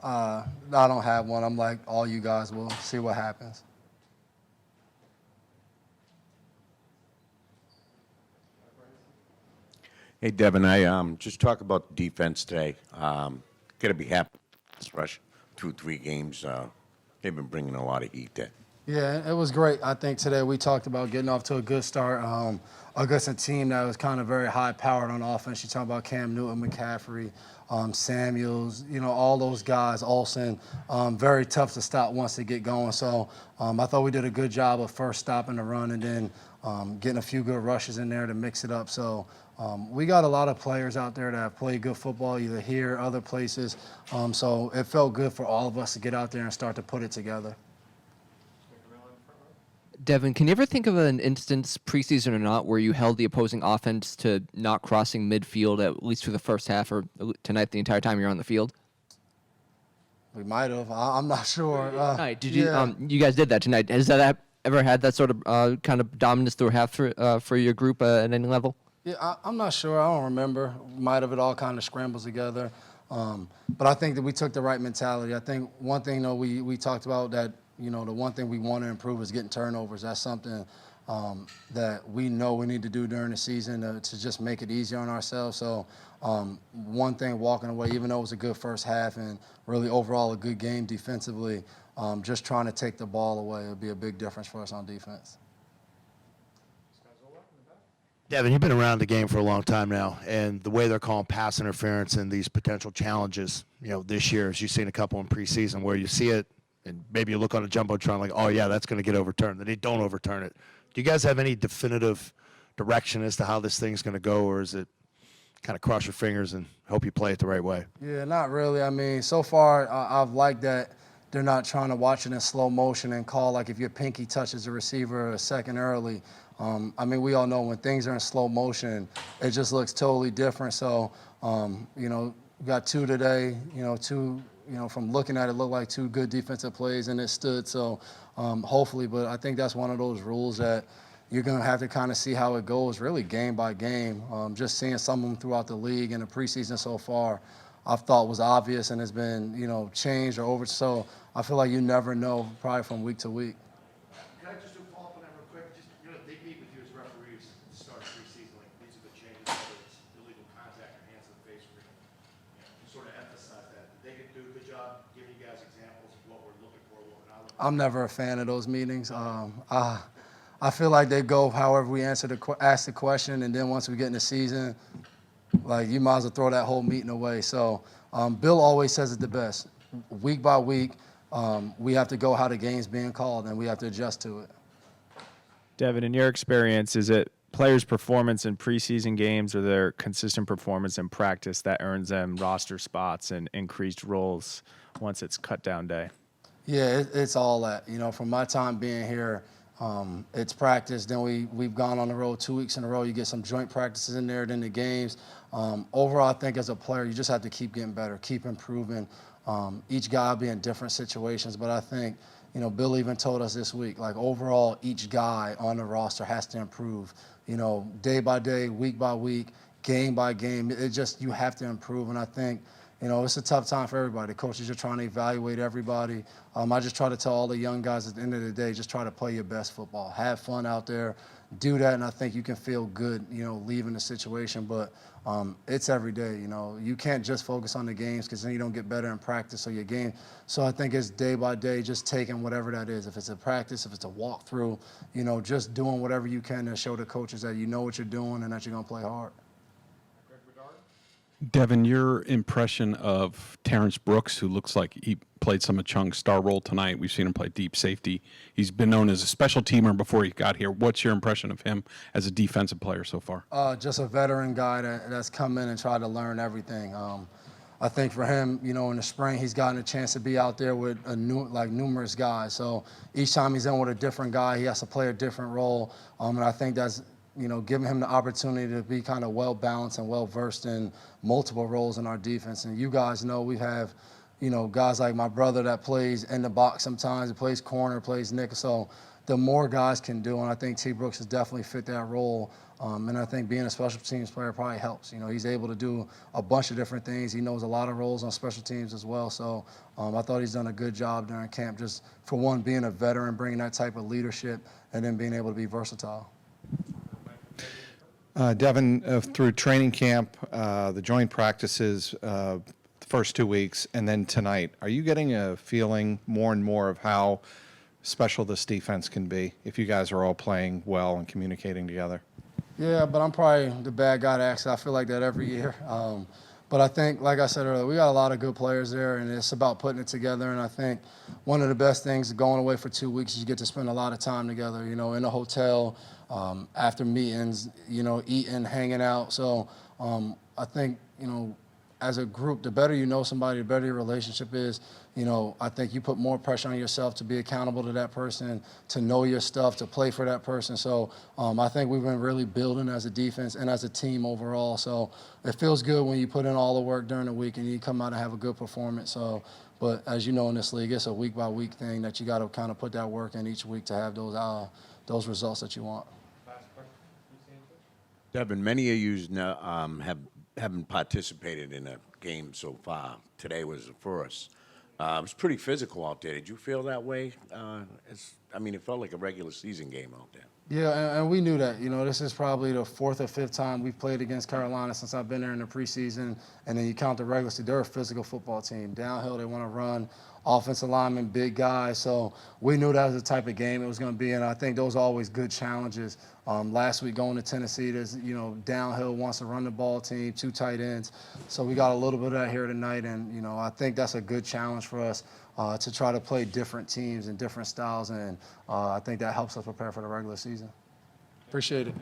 I don't have one. I'm like all you guys. Will see what happens. Hey, Devin, I just talk about the defense today. Got to be happy with this rush through 3 games. They've been bringing a lot of heat there. Yeah, it was great. I think today we talked about getting off to a good start against a team that was kind of very high-powered on offense. You talk about Cam Newton, McCaffrey, Samuels, all those guys, Olsen, very tough to stop once they get going. So I thought we did a good job of first stopping the run and then getting a few good rushes in there to mix it up. So we got a lot of players out there that have played good football, either here or other places. So it felt good for all of us to get out there and start to put it together. Devin, can you ever think of an instance, preseason or not, where you held the opposing offense to not crossing midfield at least for the first half or tonight the entire time you're on the field? We might have. I'm not sure. Right. Did you? You guys did that tonight. Has that ever had that sort of kind of dominance through half for your group at any level? Yeah, I'm not sure. I don't remember. Might have it all kind of scrambles together. But I think that we took the right mentality. I think one thing, though, we talked about that, the one thing we want to improve is getting turnovers. That's something that we know we need to do during the season to just make it easier on ourselves. So one thing walking away, even though it was a good first half and really overall a good game defensively, just trying to take the ball away would be a big difference for us on defense. Devin, you've been around the game for a long time now, and the way they're calling pass interference and these potential challenges, this year, as you've seen a couple in preseason where you see it, and maybe you look on a jumbotron like, oh yeah, that's going to get overturned. Then they don't overturn it. Do you guys have any definitive direction as to how this thing's going to go, or is it kind of cross your fingers and hope you play it the right way? Yeah, not really. I mean, so far I've liked that they're not trying to watch it in slow motion and call like if your pinky touches the receiver a second early. I mean, we all know when things are in slow motion, it just looks totally different. So, we got two today, from looking at it, looked like two good defensive plays, and it stood. So, hopefully, but I think that's one of those rules that you're going to have to kind of see how it goes, really game by game. Just seeing some of them throughout the league in the preseason so far, I've thought was obvious and has been, changed or over. So I feel like you never know probably from week to week. Can I just do a follow-up on that real quick? Just, they meet with you as referees at the start of preseason, like these are the changes, whether it's illegal contact or hands to the face, sort of emphasize that. They can do a good job giving you guys examples of what we're looking for, what we're not looking for. I'm never a fan of those meetings. I feel like they go however we ask the question, and then once we get in the season, like you might as well throw that whole meeting away. So Bill always says it the best. Week by week, we have to go how the game's being called, and we have to adjust to it. Devin, in your experience, is it players' performance in preseason games or their consistent performance in practice that earns them roster spots and increased roles once it's cut down day? Yeah, it's all that. From my time being here, it's practice. Then we've gone on the road 2 weeks in a row. You get some joint practices in there, then the games. Overall, I think as a player, you just have to keep getting better, keep improving. Each guy will be in different situations, but I think, Bill even told us this week, like overall, each guy on the roster has to improve, day by day, week by week, game by game. You have to improve, and I think, it's a tough time for everybody. Coaches are trying to evaluate everybody. I just try to tell all the young guys at the end of the day, just try to play your best football. Have fun out there. Do that, and I think you can feel good, leaving the situation. But it's every day, You can't just focus on the games because then you don't get better in practice or your game. So I think it's day by day, just taking whatever that is. If it's a practice, if it's a walkthrough, just doing whatever you can to show the coaches that you know what you're doing and that you're going to play hard. Devin, your impression of Terrence Brooks, who looks like he played some of Chung's star role tonight. We've seen him play deep safety. He's been known as a special teamer before he got here. What's your impression of him as a defensive player so far? Just a veteran guy that's come in and tried to learn everything. I think for him, in the spring, he's gotten a chance to be out there with numerous guys. So each time he's in with a different guy, he has to play a different role. And I think that's giving him the opportunity to be kind of well-balanced and well-versed in multiple roles in our defense. And you guys know we have, guys like my brother that plays in the box sometimes, he plays corner, plays nickel. So the more guys can do, and I think T. Brooks has definitely fit that role, And I think being a special teams player probably helps. You know, he's able to do a bunch of different things. He knows a lot of roles on special teams as well. So I thought he's done a good job during camp, just for one, being a veteran, bringing that type of leadership, and then being able to be versatile. Devin, through training camp, the joint practices, the first 2 weeks, and then tonight, are you getting a feeling more and more of how special this defense can be if you guys are all playing well and communicating together? Yeah, but I'm probably the bad guy to ask. I feel like that every year. But I think, like I said earlier, we got a lot of good players there, and it's about putting it together. And I think one of the best things going away for 2 weeks is you get to spend a lot of time together, you know, in a hotel, after meetings, you know, eating, hanging out. So I think, you know, as a group, the better you know somebody, the better your relationship is. You know, I think you put more pressure on yourself to be accountable to that person, to know your stuff, to play for that person. So I think we've been really building as a defense and as a team overall. So it feels good when you put in all the work during the week and you come out and have a good performance. So, but as you know in this league, it's a week-by-week thing that you got to kind of put that work in each week to have those results that you want. Devin, many of you now, haven't participated in a game so far. Today was the first. It was pretty physical out there. Did you feel that way? It felt like a regular season game out there. Yeah, and we knew that. You know, this is probably the fourth or fifth time we've played against Carolina since I've been there in the preseason. And then you count the regular season, they're a physical football team. Downhill, they want to run. Offensive linemen, big guys. So we knew that was the type of game it was going to be. And I think those are always good challenges. Last week going to Tennessee, there's, you know, downhill wants to run the ball team, 2 tight ends. So we got a little bit of that here tonight. And, you know, I think that's a good challenge for us to try to play different teams and different styles. And I think that helps us prepare for the regular season. Appreciate it.